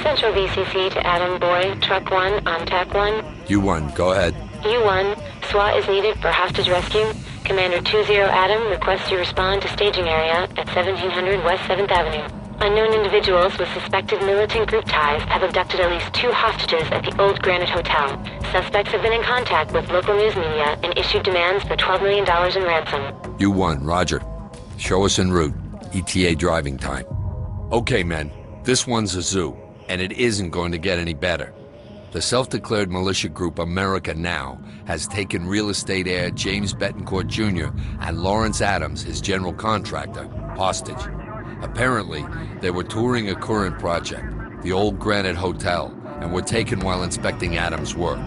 Central VCC to Adam Boy, Truck 1 on TAC 1. U1, go ahead. U1, SWAT is needed for hostage rescue. Commander 20 Adam requests you respond to staging area at 1700 West 7th Avenue. Unknown individuals with suspected militant group ties have abducted at least 2 hostages at the old Granite Hotel. Suspects have been in contact with local news media and issued demands for $12 million in ransom. U1, roger. Show us en route. ETA driving time. Okay, men. This one's a zoo, and it isn't going to get any better. The self-declared militia group America Now has taken real estate heir James Betancourt Jr. and Lawrence Adams, his general contractor, hostage. Apparently, they were touring a current project, the old Granite Hotel, and were taken while inspecting Adams' work.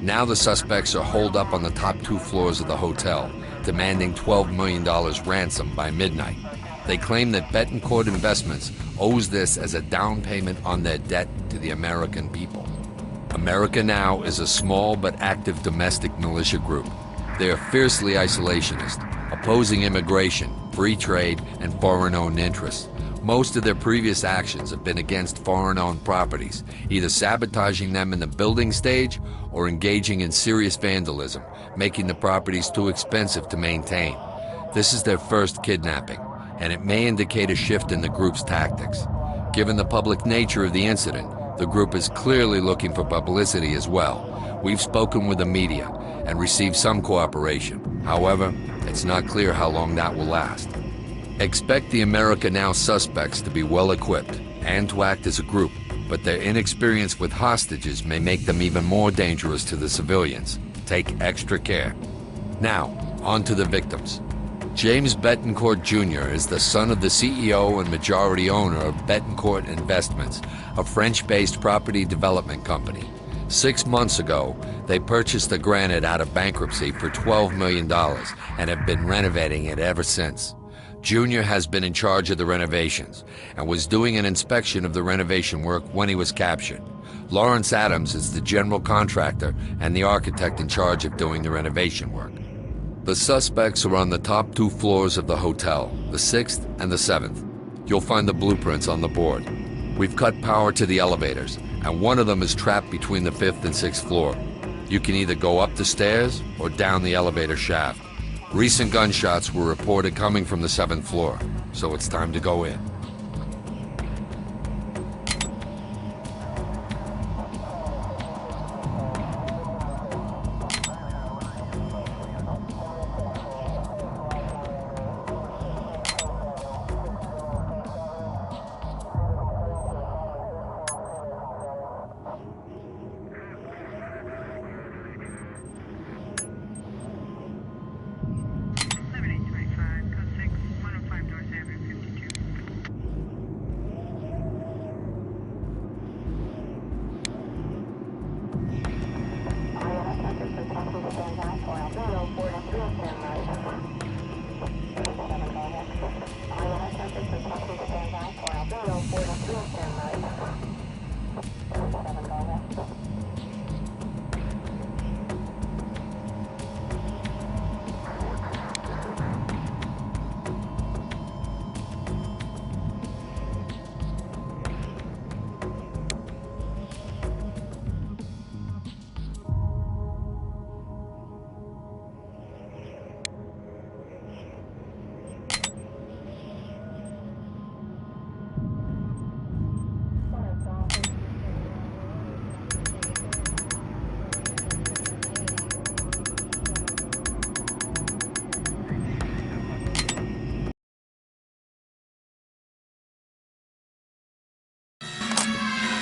Now the suspects are holed up on the top 2 floors of the hotel, demanding $12 million ransom by midnight. They claim that Betancourt Investments owes this as a down payment on their debt to the American people. America Now is a small but active domestic militia group. They are fiercely isolationist, opposing immigration, free trade, and foreign-owned interests. Most of their previous actions have been against foreign-owned properties, either sabotaging them in the building stage or engaging in serious vandalism, making the properties too expensive to maintain. This is their first kidnapping, and it may indicate a shift in the group's tactics. Given the public nature of the incident, the group is clearly looking for publicity as well. We've spoken with the media and received some cooperation. However, it's not clear how long that will last. Expect the America Now suspects to be well equipped and to act as a group, but their inexperience with hostages may make them even more dangerous to the civilians. Take extra care. Now, on to the victims. James Betancourt Jr. is the son of the CEO and majority owner of Betancourt Investments, a French-based property development company. 6 months ago, they purchased the Granite out of bankruptcy for $12 million and have been renovating it ever since. Jr. has been in charge of the renovations and was doing an inspection of the renovation work when he was captured. Lawrence Adams is the general contractor and the architect in charge of doing the renovation work. The suspects are on the top 2 floors of the hotel, the 6th and the 7th. You'll find the blueprints on the board. We've cut power to the elevators, and one of them is trapped between the 5th and 6th floor. You can either go up the stairs or down the elevator shaft. Recent gunshots were reported coming from the 7th floor, so it's time to go in.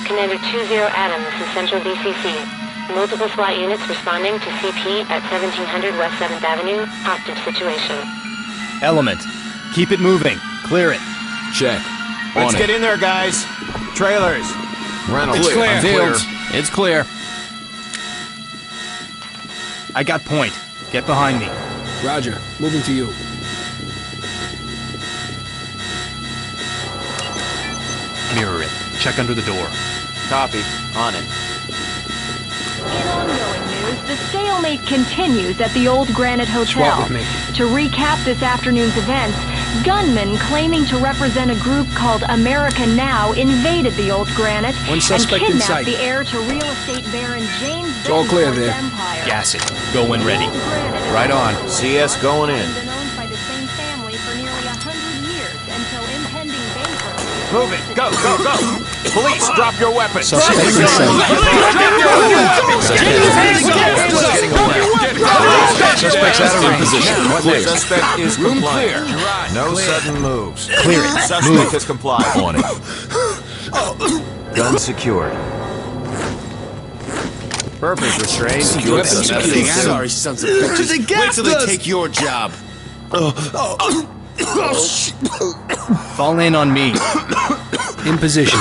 Commander 20 Adam, this is Central VCC. Multiple SWAT units responding to CP at 1700 West 7th Avenue. Hostage situation. Element. Keep it moving. Clear it. Check. Let's get in there, guys. Trailers. Reynolds. It's clear. Fields. It's clear. I got point. Get behind me. Roger. Moving to you. Mirror it. Check under the door. Copy. On it. In ongoing news, the stalemate continues at the old Granite Hotel. SWAT with me. To recap this afternoon's events, Gunmen claiming to represent a group called America Now invaded the old Granite One and suspect in kidnapped sight. the heir to real estate baron James It's all clear Benford's there. empire. Gas it. Go when ready. Old Granite Right on. CS going in. has been owned by the same family for nearly 100 years until impending bankruptcy. Move it. Go, go, go. Police, drop your weapons. Suspect in sight. Suspect's out of range. Clear. Suspect is compliant. No sudden moves. Clear it. Suspect has complied. On it. Gun secured. Purpose restrained. Sorry, sons of bitches. Wait till they take your job. Fall in on me. In position.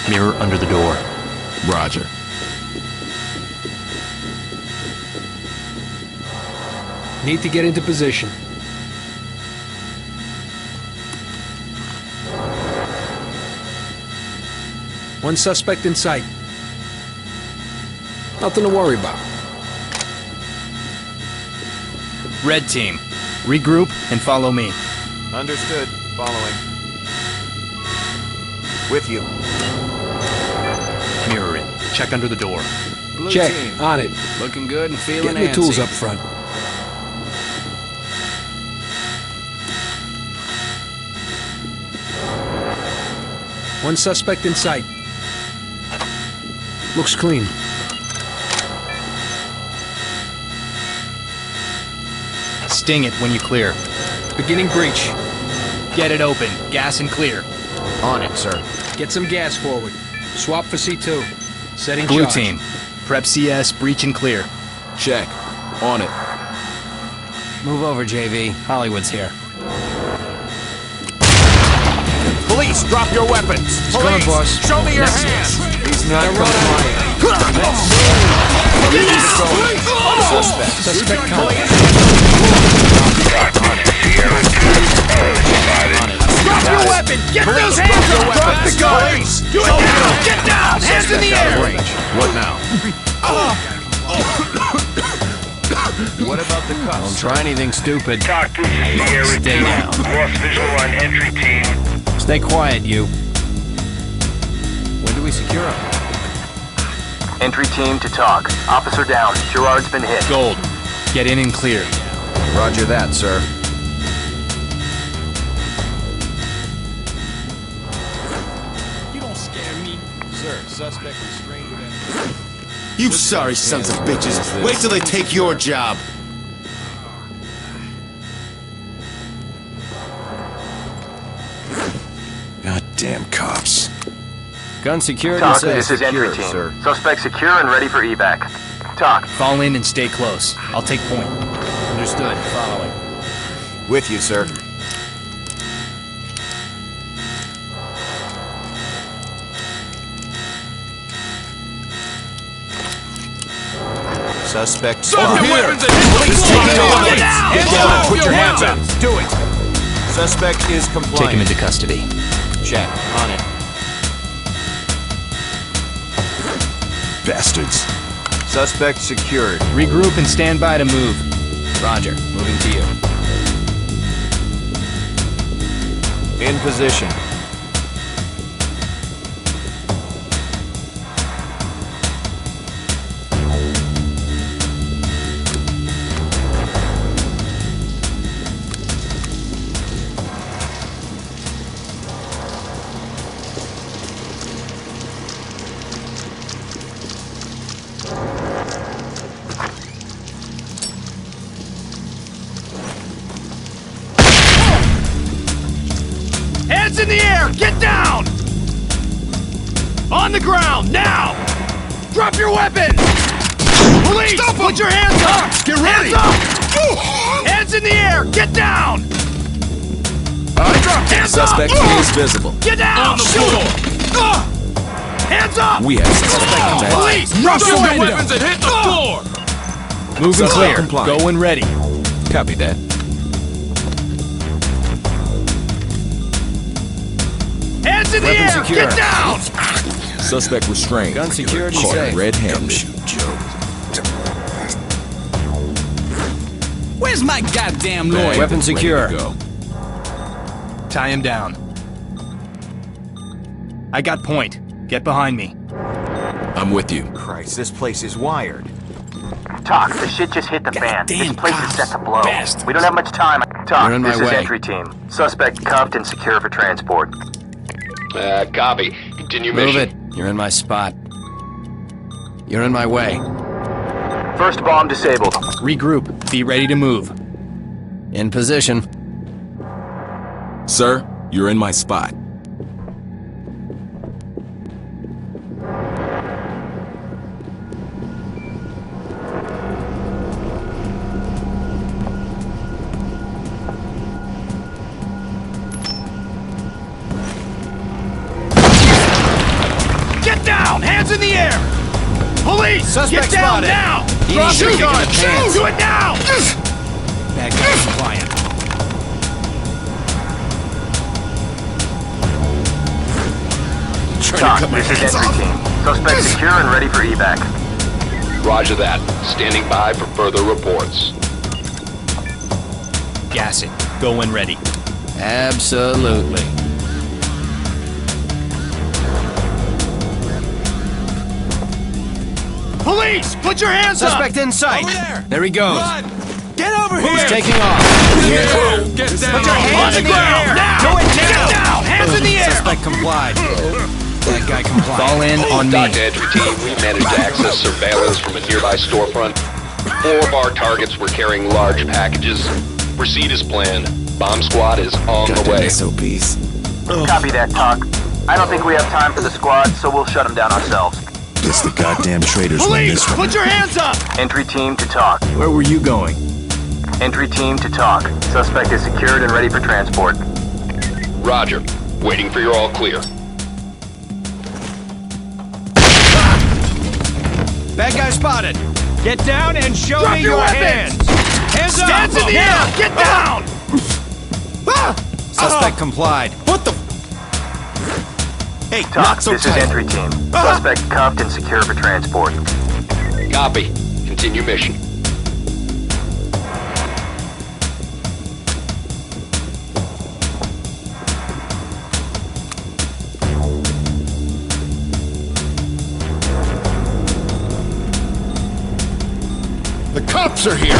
Mirror under the door. Roger. Need to get into position. One suspect in sight. Nothing to worry about. Red team. Regroup and follow me. Understood. Following. With you. Mirror it. Check under the door. Blue Check. On it. Looking good and feeling Getting the tools up front. One suspect in sight. Looks clean. Sting it when you clear. Beginning breach. Get it open. Gas and clear. On it, sir. Get some gas forward. Swap for C2. Setting Blue charge. team. Prep CS. Breach and clear. Check. On it. Move over, JV. Hollywood's here. Police, drop your weapons. Going, boss. Show me your hands. He's not compliant. Suspect contact. Drop your weapon. Get those hands up. Drop the gun. Do it now. Get down. Hands in the air. What now? What about the cuffs? Don't try anything stupid. Talk to Sierra Stay 2. down. Lost visual on entry team. Stay quiet, you. When do we secure him? Entry team to talk. Officer down. Gerard's been hit. Gold. Get in and clear. Roger that, sir. You don't scare me. Sir, suspect restrained within. You sorry sons of bitches. Wait till they take your job. Goddamn cops. Gun secured Talk, and this is entry team. sir. Suspect secure and ready for evac. Talk. Fall in and stay close. I'll take point. Understood. Following. With you, sir. Suspect spotted. Over here. Police taking on. Get down! Get down! Put your hands up! Do it! Suspect is compliant. Take him into custody. Check. On it. Bastards. Suspect secured. Regroup and stand by to move. Roger. Moving to you. In position. Hands in the air! Get down! On the ground, now! Drop your weapons! Police! Stop Put your hands up! Get ready! Hands up! Hands in the air! Get down! Hands Suspect up! is visible. Get down! On the floor! Hands up! We have suspect contact. Police! Drop your weapons and hit the floor! Moving clear. compliant. Go when ready. Copy that. in the air! Get down! Suspect restrained. Gun security Caught safe. red-handed. Where's my goddamn lawyer? Weapon Ready secure. to go. Tie him down. I got point. Get behind me. I'm with you. Christ, this place is wired. Talk, the shit just hit the fan. This damn place is cops. set to blow. Bastards. We don't have much time. Talk, You're in my this is way. entry team. Suspect cuffed and secure for transport. Copy. Continue Move mission. it. You're in my spot. You're in my way. First bomb disabled. Regroup. Be ready to move. In position. Sir, you're in my spot. Get down! Hands in the air! Police! Suspect Get down spotted. now! He Drop needs your to kick in gun! the pants. Do it now! Bad guy compliant. Talk, this is entry team. Suspect secure and ready for evac. Roger that. Standing by for further reports. Gas it. Go when ready. Absolutely. Police! Put your hands Suspect in sight. There he goes. Get over Who's taking off? Get down! Put your hands in the air. Now! Do it Get down. down! Hands in the air! Suspect complied. That guy complied. Fall in on me. Dr. Entry Team, we managed to access surveillance from a nearby storefront. 4 of our targets were carrying large packages. Proceed as planned. Bomb squad is on the way. SOPs. Copy that, Talk. I don't think we have time for the squad, so we'll shut them down ourselves. Guess the goddamn traitors win Police! this one. Put your hands up! Entry team to Talk. Where were you going? Entry team to Talk. Suspect is secured and ready for transport. Roger. Waiting for your all clear. Bad guy spotted. Get down and show me your hands! Hands up! Hands in the air! Get down! Suspect complied. What the? Hey, Talk, not so this is tight. entry team. Suspect cuffed and secure for transport. Copy. Continue mission. The cops are here!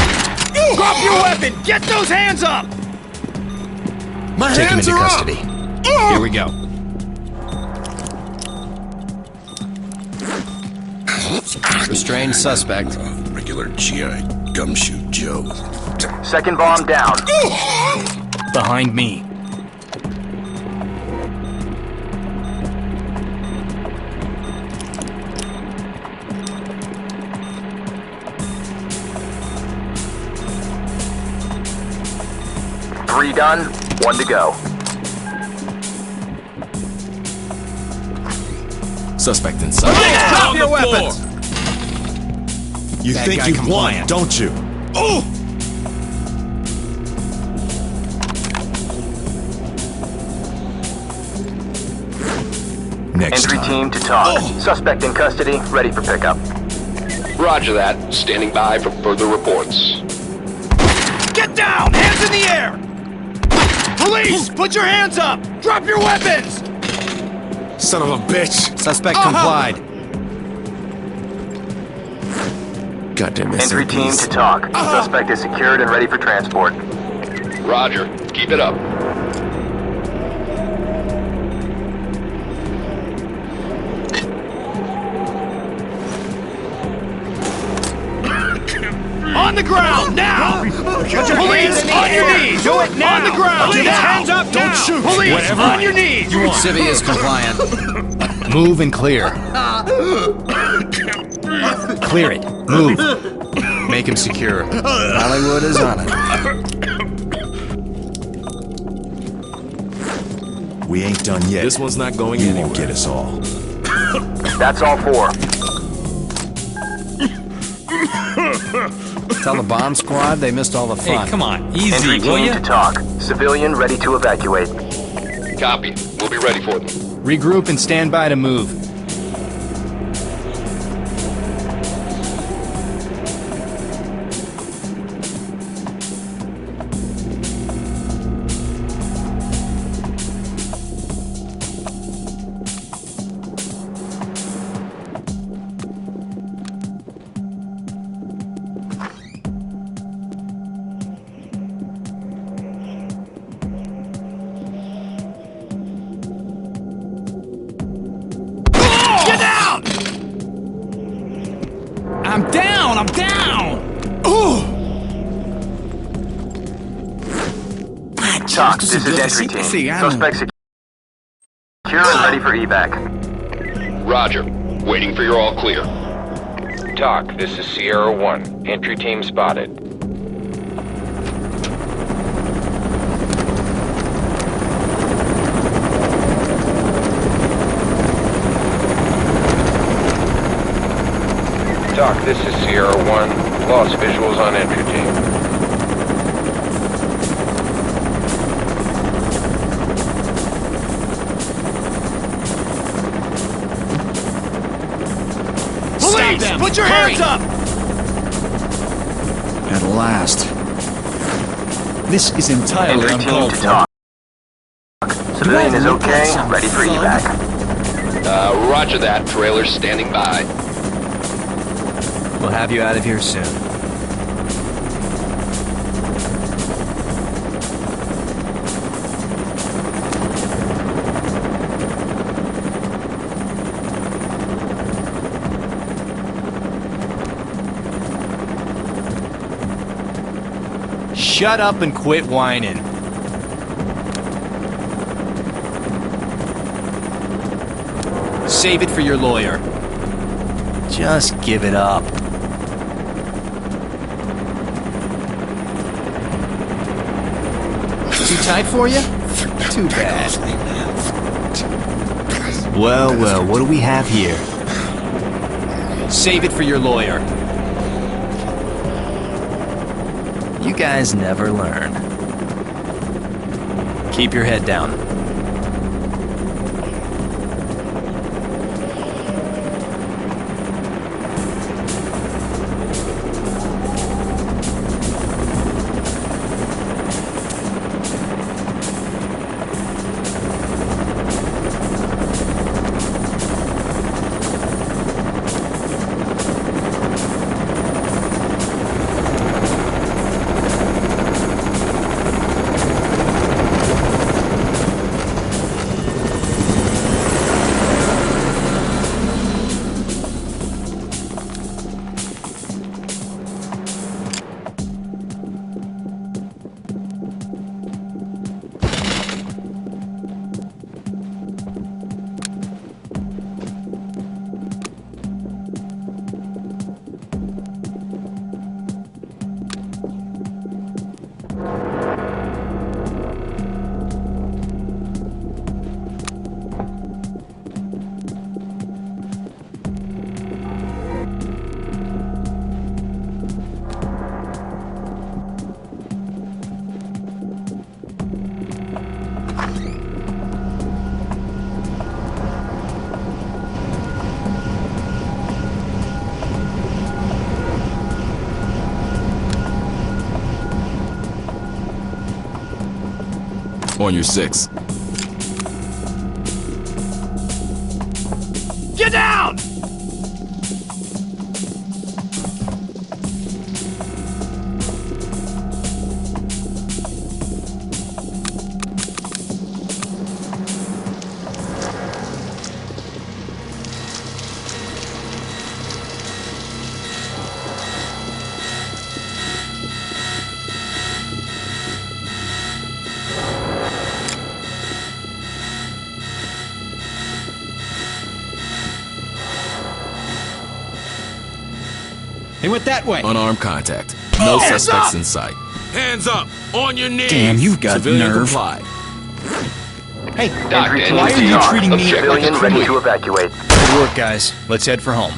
Drop your weapon! Get those hands up! My Take him hands into are custody. up. Here we go. Restrained suspect. Regular GI gumshoe Joe. Second bomb down. Behind me. Three done, 1 to go. Suspect inside. Drop your weapons. You Bad think guy you won, compliant. don't you? Oh! Next Entry time. team to Talk. Suspect in custody, ready for pickup. Roger that. Standing by for further reports. Get down! Hands in the air! Police! Put your hands up! Drop your weapons! Son of a bitch! Suspect complied. Goddamn Entry team SOPs. to Talk. Suspect is secured and ready for transport. Roger. Keep it up. On the ground, now! Put your Police, on your knees! Do it now! On the ground, Police, now! hands up, don't shoot! Police, Whatever. on your knees! Civvy is compliant. Move and clear. Clear it. Move. Make him secure. Hollywood is on it. We ain't done yet. This one's not going You anywhere. won't get us all. That's all 4. Tell the bomb squad they missed all the fun. Hey, come on. Entry Easy, will team ya? to Talk. Civilian ready to evacuate. Copy. We'll be ready for them. Regroup and stand by to move. I'm down! I'm down! Talk, this is entry team. Suspect secure and ready for evac. Roger. Waiting for your all clear. TOC, this is Sierra 1. Entry team spotted. TOC, this is Sierra 1. Lost visuals on entry team. Police! Put your hands up! At last. This is entirely Entry team uncalled to for. TOC. Civilian is okay, ready for evac. Roger that. Trailer's standing by. We'll have you out of here soon. Shut up and quit whining. Save it for your lawyer. Just give it up. Too tight for you? Too bad. Well, well, what do we have here? Save it for your lawyer. You guys never learn. Keep your head down. On your 6. Get down! They went that way. Unarmed contact. No suspects in sight. Hands up! On your knees! Damn, you've got Civilian nerve. complied. Hey, Entry team why to are you TOC. treating me like a Civilian ready criminal? to evacuate. Good work, guys. Let's head for home.